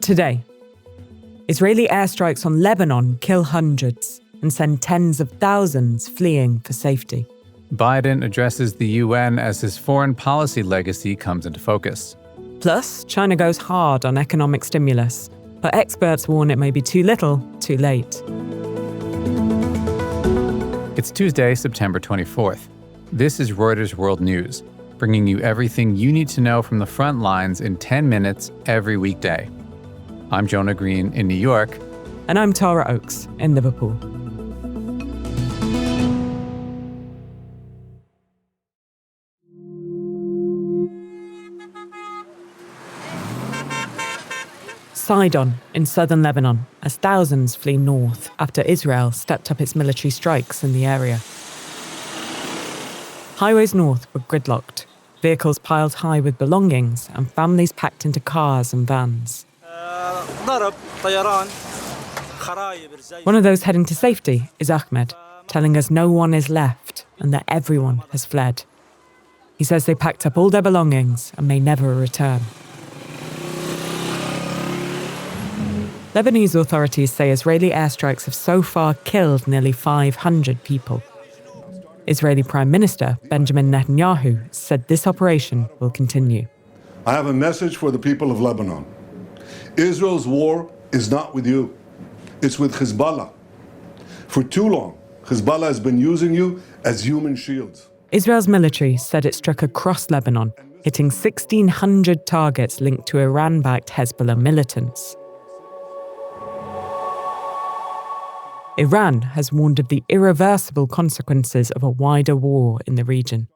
Today, Israeli airstrikes on Lebanon kill hundreds and send tens of thousands fleeing for safety. Biden addresses the UN as his foreign policy legacy comes into focus. Plus, China goes hard on economic stimulus, but experts warn it may be too little, too late. It's Tuesday, September 24th. This is Reuters World News, bringing you everything you need to know from the front lines in 10 minutes every weekday. I'm Jonah Green in New York. And I'm Tara Oakes in Liverpool. Sidon in southern Lebanon, as thousands flee north after Israel stepped up its military strikes in the area. Highways north were gridlocked, vehicles piled high with belongings, and families packed into cars and vans. One of those heading to safety is Ahmed, telling us no one is left and that everyone has fled. He says they packed up all their belongings and may never return. Lebanese authorities say Israeli airstrikes have so far killed nearly 500 people. Israeli Prime Minister Benjamin Netanyahu said this operation will continue. I have a message for the people of Lebanon. Israel's war is not with you. It's with Hezbollah. For too long, Hezbollah has been using you as human shields. Israel's military said it struck across Lebanon, hitting 1,600 targets linked to Iran-backed Hezbollah militants. Iran has warned of the irreversible consequences of a wider war in the region.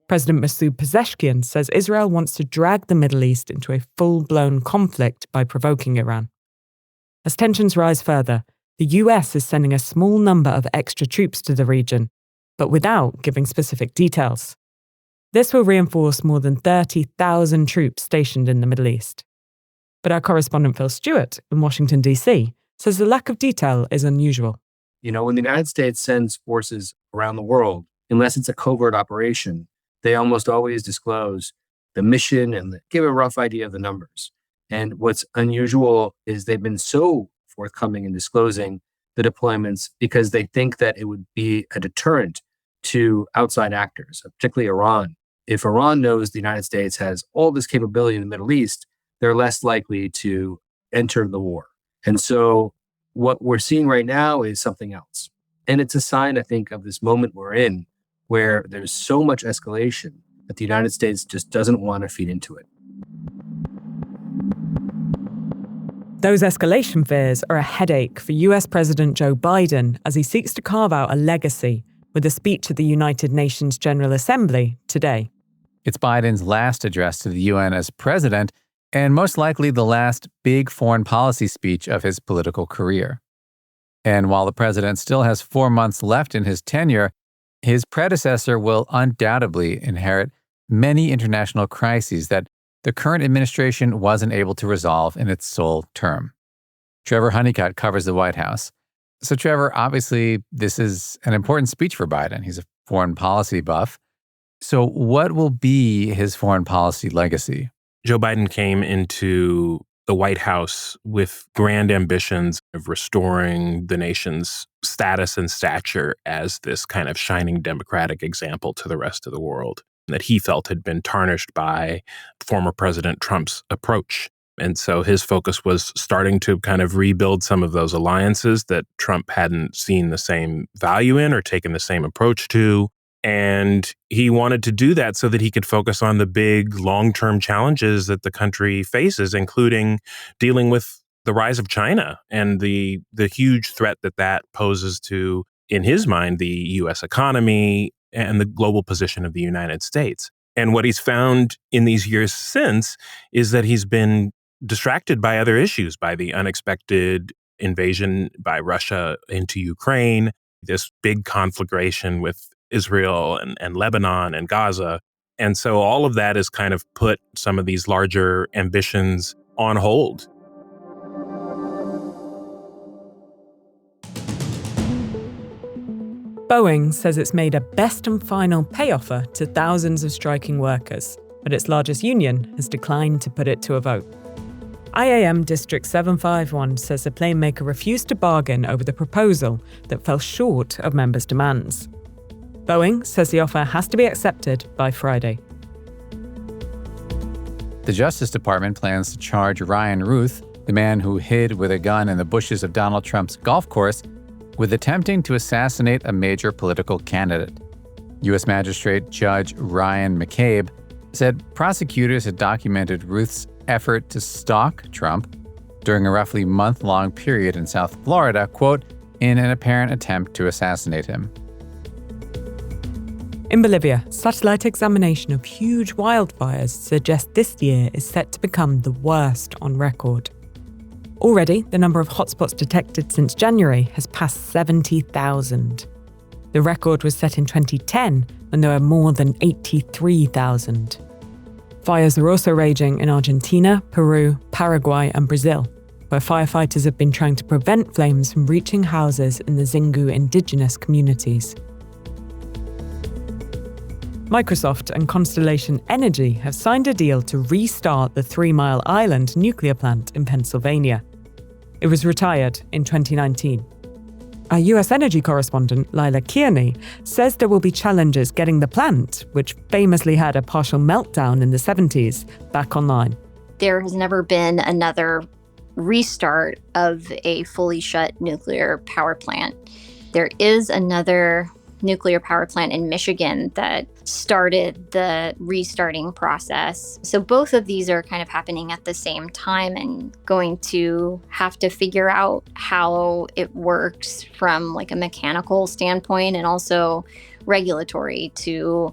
President Masoud Pezeshkian says Israel wants to drag the Middle East into a full-blown conflict by provoking Iran. As tensions rise further, the US is sending a small number of extra troops to the region, but without giving specific details. This will reinforce more than 30,000 troops stationed in the Middle East. But our correspondent Phil Stewart in Washington, D.C., says the lack of detail is unusual. You know, when the United States sends forces around the world, unless it's a covert operation, they almost always disclose the mission and give a rough idea of the numbers. And what's unusual is they've been so forthcoming in disclosing the deployments because they think that it would be a deterrent to outside actors, particularly Iran. If Iran knows the United States has all this capability in the Middle East, they're less likely to enter the war. And so what we're seeing right now is something else. And it's a sign, I think, of this moment we're in where there's so much escalation that the United States just doesn't want to feed into it. Those escalation fears are a headache for US President Joe Biden as he seeks to carve out a legacy with a speech at the United Nations General Assembly today. It's Biden's last address to the UN as president, and most likely the last big foreign policy speech of his political career. And while the president still has 4 months left in his tenure, his predecessor will undoubtedly inherit many international crises that the current administration wasn't able to resolve in its sole term. Trevor Honeycutt covers the White House. So Trevor, obviously, this is an important speech for Biden. He's a foreign policy buff. So what will be his foreign policy legacy? Joe Biden came into the White House with grand ambitions of restoring the nation's status and stature as this kind of shining democratic example to the rest of the world that he felt had been tarnished by former President Trump's approach. And so his focus was starting to kind of rebuild some of those alliances that Trump hadn't seen the same value in or taken the same approach to. And he wanted to do that so that he could focus on the big long-term challenges that the country faces, including dealing with the rise of China and the huge threat that poses to, in his mind, the U.S. economy and the global position of the United States. And what he's found in these years since is that he's been distracted by other issues, by the unexpected invasion by Russia into Ukraine, this big conflagration with Israel and Lebanon and Gaza. And so all of that has kind of put some of these larger ambitions on hold. Boeing says it's made a best and final pay offer to thousands of striking workers. but its largest union has declined to put it to a vote. IAM District 751 says the plane maker refused to bargain over the proposal that fell short of members' demands. Boeing says the offer has to be accepted by Friday. The Justice Department plans to charge Ryan Ruth, the man who hid with a gun in the bushes of Donald Trump's golf course, with attempting to assassinate a major political candidate. U.S. Magistrate Judge Ryan McCabe said prosecutors had documented Ruth's effort to stalk Trump during a roughly month-long period in South Florida, quote, in an apparent attempt to assassinate him. In Bolivia, satellite examination of huge wildfires suggests this year is set to become the worst on record. Already, the number of hotspots detected since January has passed 70,000. The record was set in 2010 when there were more than 83,000. Fires are also raging in Argentina, Peru, Paraguay, and Brazil, where firefighters have been trying to prevent flames from reaching houses in the Xingu indigenous communities. Microsoft and Constellation Energy have signed a deal to restart the 3 Mile Island nuclear plant in Pennsylvania. It was retired in 2019. Our US energy correspondent, Lila Kearney, says there will be challenges getting the plant, which famously had a partial meltdown in the 70s, back online. There has never been another restart of a fully shut nuclear power plant. There is another nuclear power plant in Michigan that started the restarting process. So both of these are kind of happening at the same time and going to have to figure out how it works from like a mechanical standpoint and also regulatory to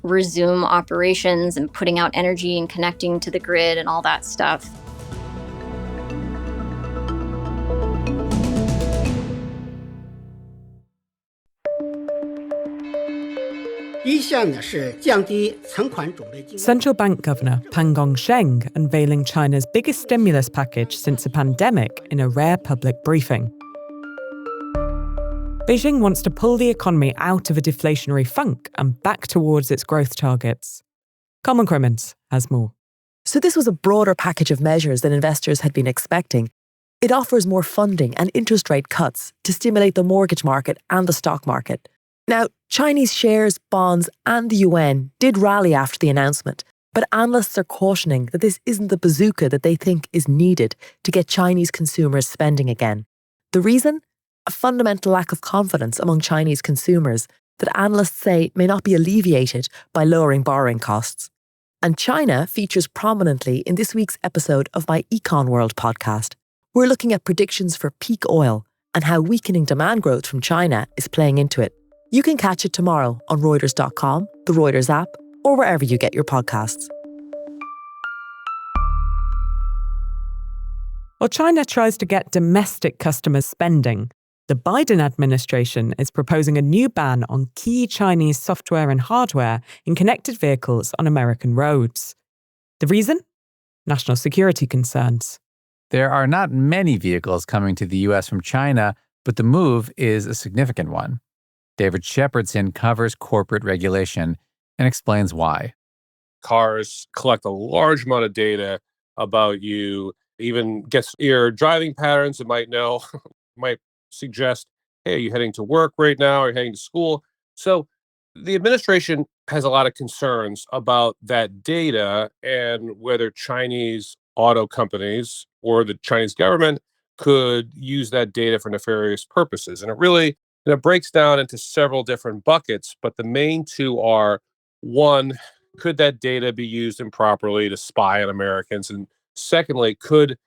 resume operations and putting out energy and connecting to the grid and all that stuff. Central Bank Governor Pang Gongsheng unveiling China's biggest stimulus package since the pandemic in a rare public briefing. Beijing wants to pull the economy out of a deflationary funk and back towards its growth targets. Common Crimmins has more. So this was a broader package of measures than investors had been expecting. It offers more funding and interest rate cuts to stimulate the mortgage market and the stock market. Now, Chinese shares, bonds, and the yuan did rally after the announcement, but analysts are cautioning that this isn't the bazooka that they think is needed to get Chinese consumers spending again. The reason? A fundamental lack of confidence among Chinese consumers that analysts say may not be alleviated by lowering borrowing costs. And China features prominently in this week's episode of my Econ World podcast. We're looking at predictions for peak oil and how weakening demand growth from China is playing into it. You can catch it tomorrow on Reuters.com, the Reuters app, or wherever you get your podcasts. While China tries to get domestic customers spending, the Biden administration is proposing a new ban on key Chinese software and hardware in connected vehicles on American roads. The reason? National security concerns. There are not many vehicles coming to the U.S. from China, but the move is a significant one. David Shepardson covers corporate regulation and explains why. Cars collect a large amount of data about you, even gets your driving patterns. It might know, might suggest, hey, are you heading to work right now? Are you heading to school? So the administration has a lot of concerns about that data and whether Chinese auto companies or the Chinese government could use that data for nefarious purposes. And it breaks down into several different buckets, but the main two are, one, could that data be used improperly to spy on Americans? And secondly, could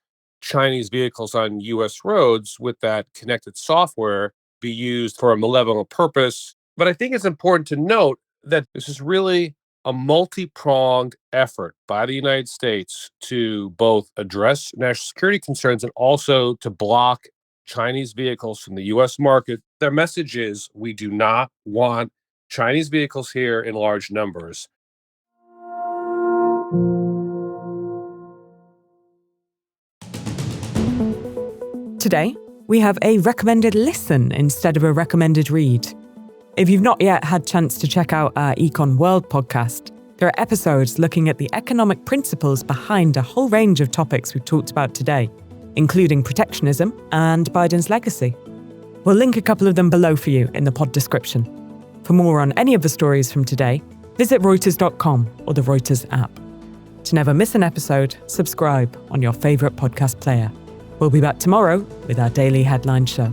Chinese vehicles on U.S. roads with that connected software be used for a malevolent purpose? But I think it's important to note that this is really a multi-pronged effort by the United States to both address national security concerns and also to block Chinese vehicles from the U.S. market. Their message is, we do not want Chinese vehicles here in large numbers. Today, we have a recommended listen instead of a recommended read. If you've not yet had a chance to check out our Econ World podcast, There are episodes looking at the economic principles behind a whole range of topics we've talked about today, including protectionism and Biden's legacy. We'll link a couple of them below for you in the pod description. For more on any of the stories from today, visit Reuters.com or the Reuters app. To never miss an episode, subscribe on your favourite podcast player. We'll be back tomorrow with our daily headline show.